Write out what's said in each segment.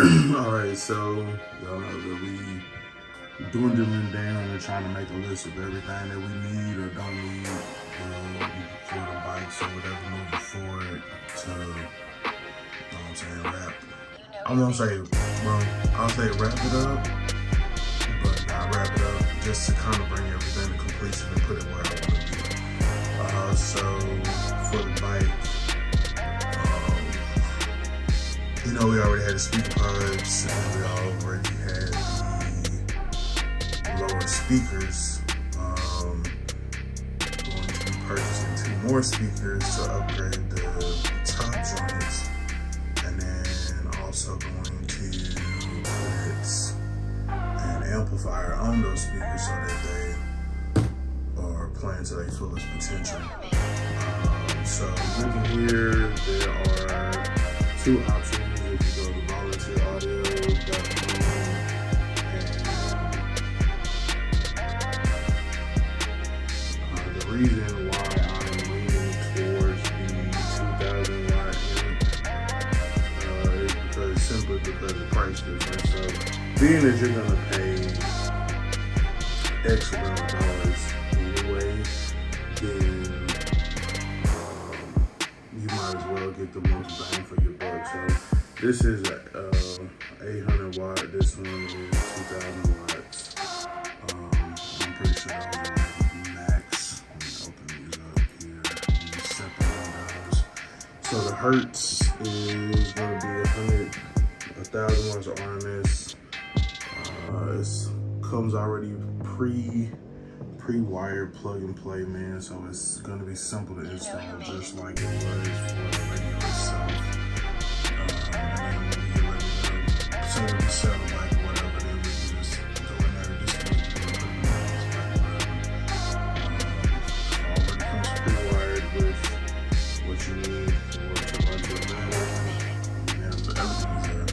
Alright, so y'all know that we dwindling down and trying to make a list of everything that we need or don't need for the bikes or whatever moving forward to, you know what I'm saying, wrap. I'm gonna say, well, I'll say wrap it up, but not wrap it up, just to kind of bring everything to completion and put it where I want to be. So for the bike, you know, we already had the speaker pods and we already had the lower speakers. Going to be purchasing 2 more speakers to upgrade the top joints, and then also going to put an amplifier on those speakers so that they are playing to their fullest potential. So looking here, there are 2 options. If you go to volunteeraudio.com, and the reason why I'm leaning towards the 2,000 watt amp is simply because of price difference. So being that you're gonna pay X amount of dollars anyway, then you might as well get the most bang for your buck. So this is 800 watt. This one is 2,000 watts. I'm pretty sure those are like max. Let me open these up here. These separate windows. So the hertz is going to be 1,000 watts of RMS. It comes already pre-wired plug and play, man. So it's going to be simple to install, just like it was for the radio itself. So when we sell the bike or whatever, then we can just go in there and disconnect it and put it in the already comes pre-wired with what you need to run to the battery. And everything is there.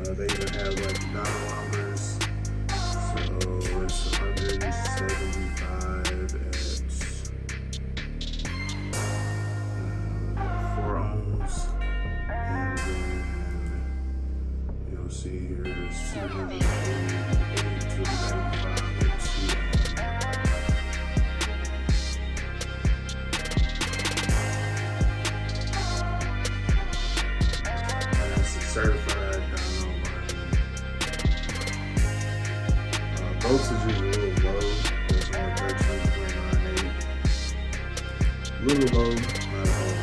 They even have like gyrolometers. So it's 175 at 4 ohms. And then you'll see here there's 280 to 95 at 2 ohms. And that's a certified dyno line. Voltage is a little low. There's only 13.98. A little low, not a whole lot.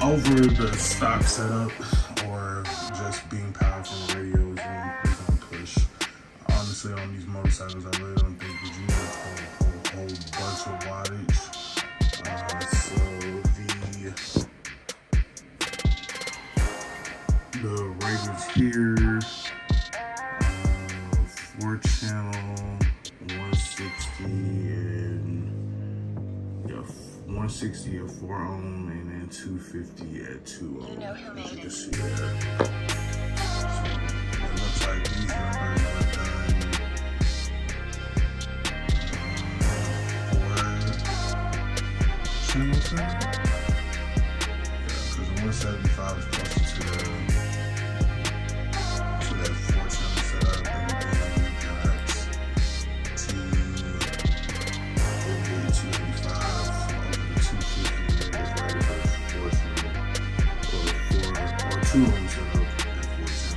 Over the stock setup or just being powered from the radio is going to push. Honestly, on these motorcycles, I really don't think that you need a whole bunch of wattage. So the ratings here, 4-channel, 160 and 160 at 4 ohm, and then 250 at 2 ohm. As you can see there. So it looks like these numbers were done 4 channels. Yeah, because the 175 is closer to that 4-channel setup, and then you got 285 over the 250 that is rated for 2 ohm setup at 4 channels. So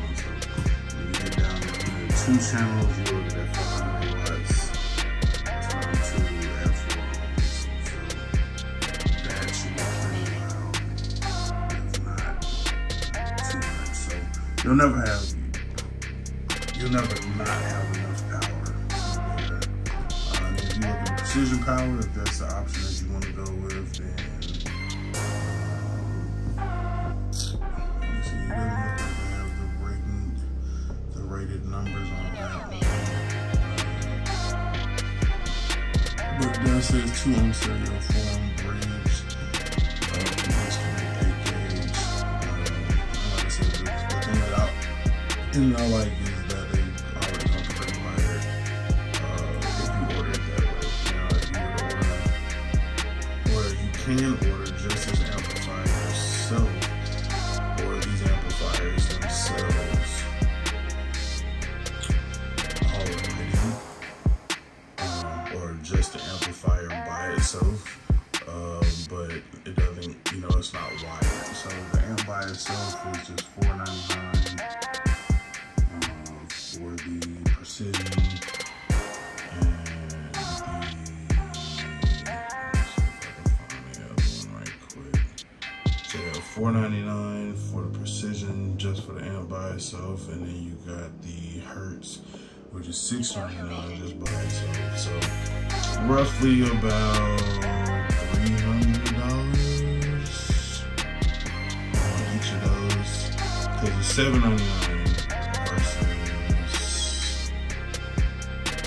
when you get down to the 2 channels, you look at 500 watts times 2 at 4 ohms. So that should be pretty loud, if not too much. So you'll never not have enough power to do that. And if you look at precision power, if that's the option that you want to go with, then let me see, it doesn't look like they have the rated numbers on that one. But it does say 2 ohm stereo, 4 ohm bridge, disconnect 8 gauge. Like I said, the thing that I like is that they already come pre-wired if you order it that way. You know, if you for the precision and the, let's see if I can find the other one right quick. So yeah, $4.99 for the precision, just for the amp by itself, and then you got the hertz, which is $6.99 just by itself. So roughly about $300 on each of those, because it's $7.99 versus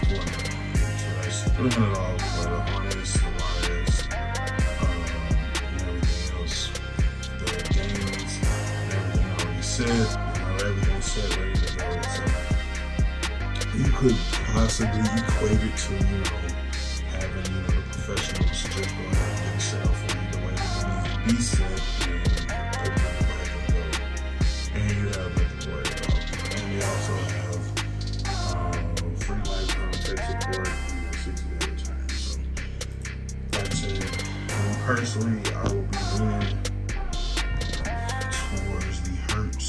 $4.99. So that's $300 for the harness, the wires, and everything else. The gains and everything already set. Everything's set, ready to go. So you could possibly equate it to, having, the professionals just go ahead and get it set up for you the way it needs to be set, and put it in the bike and go. And you have nothing to worry about. And they also have free lifetime tech support and 60-day return. So, like I said, personally, I will be leaning towards the hertz.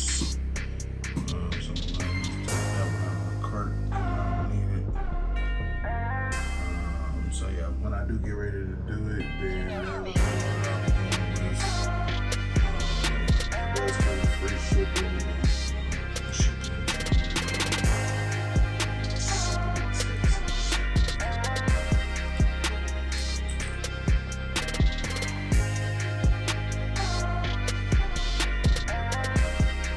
So yeah, when I do get ready to do it, then I'll be going with that's kind of free shipping.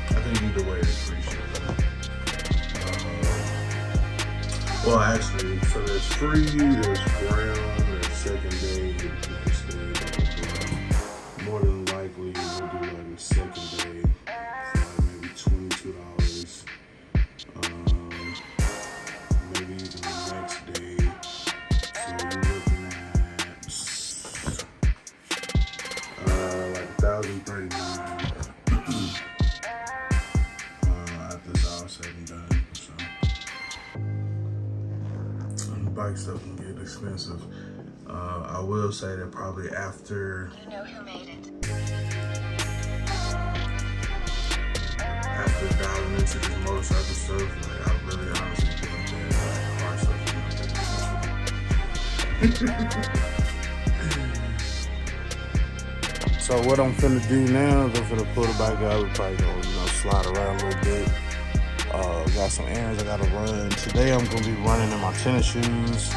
I think either way it's free shipping. Well, actually, so there's free, there's brown, there's second day, next day, more than likely we'll do like a second day for like maybe $22. Maybe even the next day. So you're looking at like $1,039 after this all said and done. So bike stuff can get expensive. I will say that probably after diving into this motorcycle stuff, like I really honestly think that car stuff is not So what I'm finna do now is I'm finna pull the bike out. We're probably gonna slide around a little bit. Got some errands I gotta run. Today I'm gonna be running in my tennis shoes,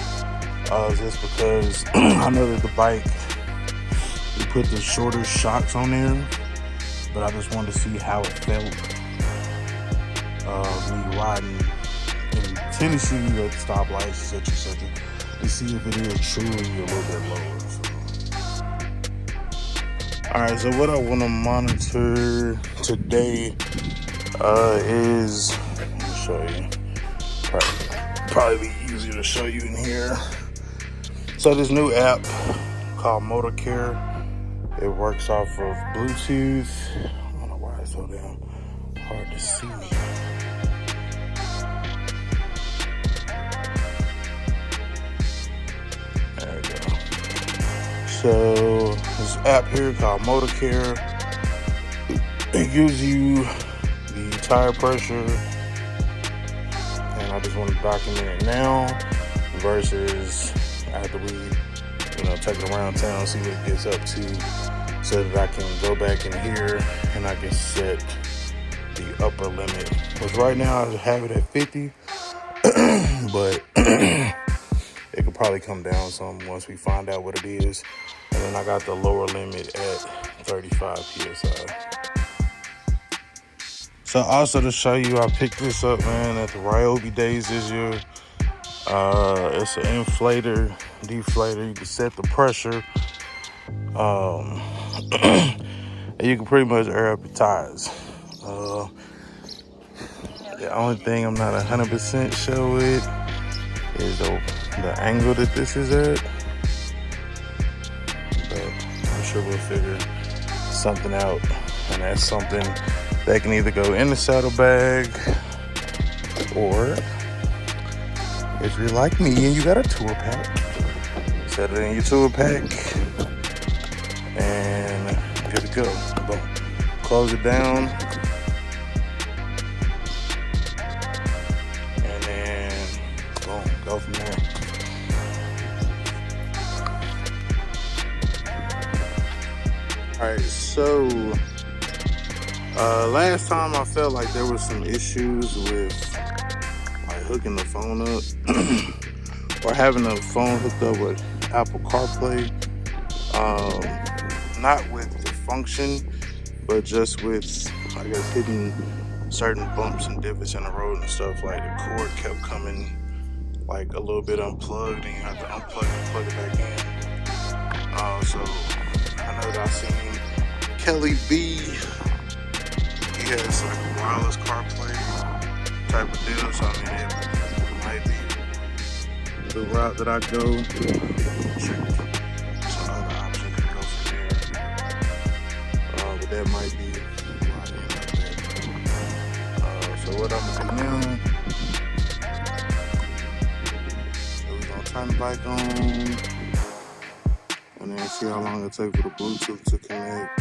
just because I know that the bike, we put the shorter shocks on there, but I just wanted to see how it felt me riding in tennis shoes at the stoplights, etc., to see if it is truly a little bit lower. So. Alright, so what I want to monitor today is, show you. Probably be easier to show you in here. So this new app called Motor Care, it works off of Bluetooth. I don't know why it's so damn hard to see. There we go. So this app here called Motor Care, it gives you the tire pressure, and I just want to document it now versus after we, take it around town, see what it gets up to, so that I can go back in here and I can set the upper limit. Because right now I have it at 50, but it could probably come down some once we find out what it is. And then I got the lower limit at 35 PSI. So also to show you, I picked this up, man, at the Ryobi days this year. It's an inflator, deflator. You can set the pressure. And you can pretty much air up your tires. The only thing I'm not 100% sure with is the angle that this is at. But I'm sure we'll figure something out. And that's something that can either go in the saddlebag, or if you're like me and you got a tour pack, set it in your tour pack and good to go. Boom. Close it down go from there. Alright, so last time I felt like there was some issues with like hooking the phone up or having the phone hooked up with Apple CarPlay. Not with the function, but just with, I guess, hitting certain bumps and divots in the road and stuff. Like the cord kept coming like a little bit unplugged, and you have to unplug and plug it back in. So I know that I've seen Kelly B. He has like a wireless CarPlay type of deal, so I mean it might be the route that I go. Some other option could go from there, but that might be so what I'm gonna do now, so we're gonna turn the bike on and then see how long it takes for the Bluetooth to connect.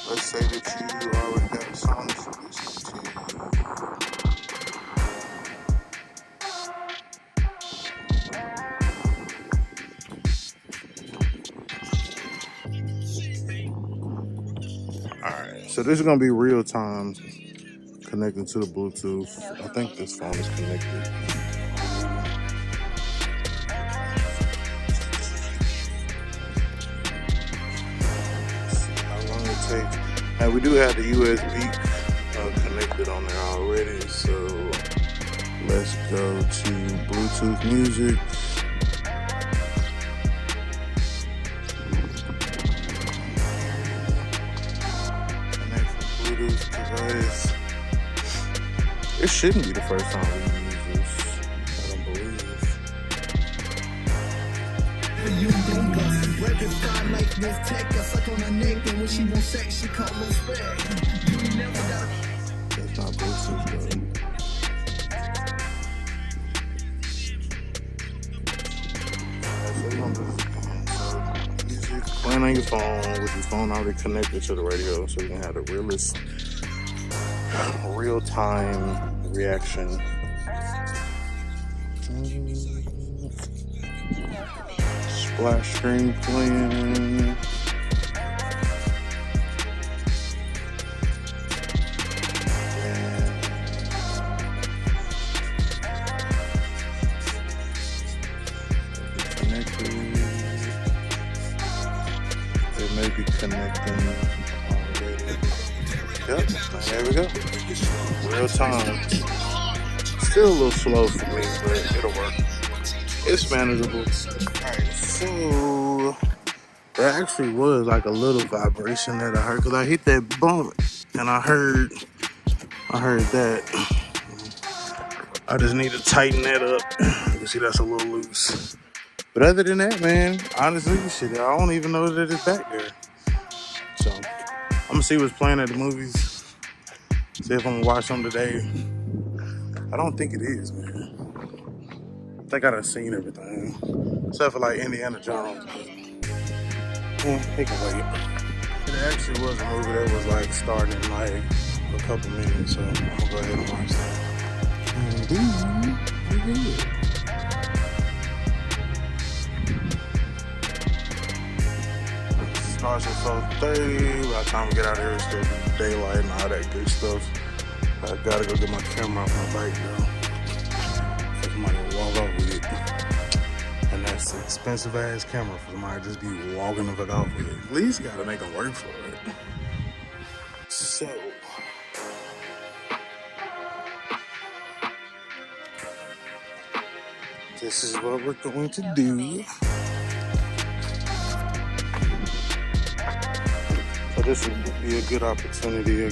Let's say that you already got a song to listen to. Alright, so this is going to be real time connecting to the Bluetooth. I think this phone is connected. Let's see how long it takes. Now we do have the USB connected on there already, so let's go to Bluetooth music. Device. It shouldn't be the first time we use this. I don't believe. That's not Bluetooth though. Music playing on your phone with your phone already connected to the radio, so you can have the realest real-time reaction. Splash screen playing. Connected. It may be connecting already. Yep, there we go. Real time. Still a little slow for me, but it'll work. It's manageable. Alright, so there actually was like a little vibration that I heard because I hit that bump and I heard that. I just need to tighten that up. You can see that's a little loose. But other than that, man, honestly, shit, I don't even know that it's back there. So I'm gonna see what's playing at the movies. See if I'm gonna watch them today. I don't think it is, man. I think I done seen everything. Except for like Indiana Jones. It can wait. It actually was a movie that was like starting in like a couple minutes, so I'm gonna go ahead and watch that. Starts at 4:30. By the time we get out of here, it's still daylight and all that good stuff. I gotta go get my camera off my bike though. Somebody will walk off with it. And that's an expensive ass camera for somebody to just be walking the fuck off with it. At least you gotta make them work for it. So this is what we're going to do. So this would be a good opportunity, I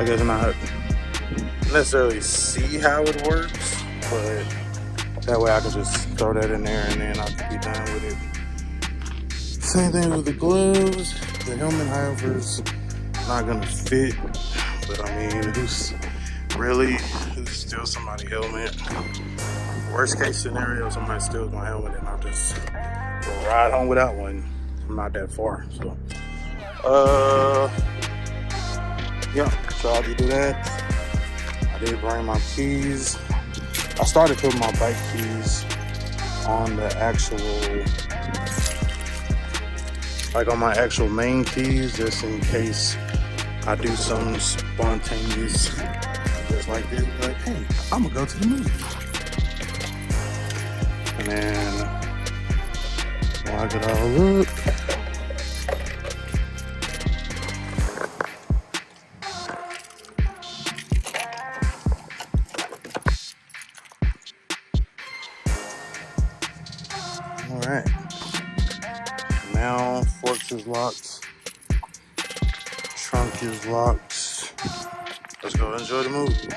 guess not necessarily see how it works, but that way I can just throw that in there and then I can be done with it. Same thing with the gloves. The helmet, however, is not gonna fit, but I mean, who's steals somebody's helmet? Worst case scenario, somebody steals my helmet and I'll just ride home without one. I'm not that far. So, yeah, so I did do that. I did bring my keys. I started putting my bike keys on the actual, like on my actual main keys, just in case I do something spontaneous, just like this. Like, hey, I'm gonna go to the movie. And then lock it all up. All right. Now forks is locked. Trunk is locked. Let's go enjoy the movie.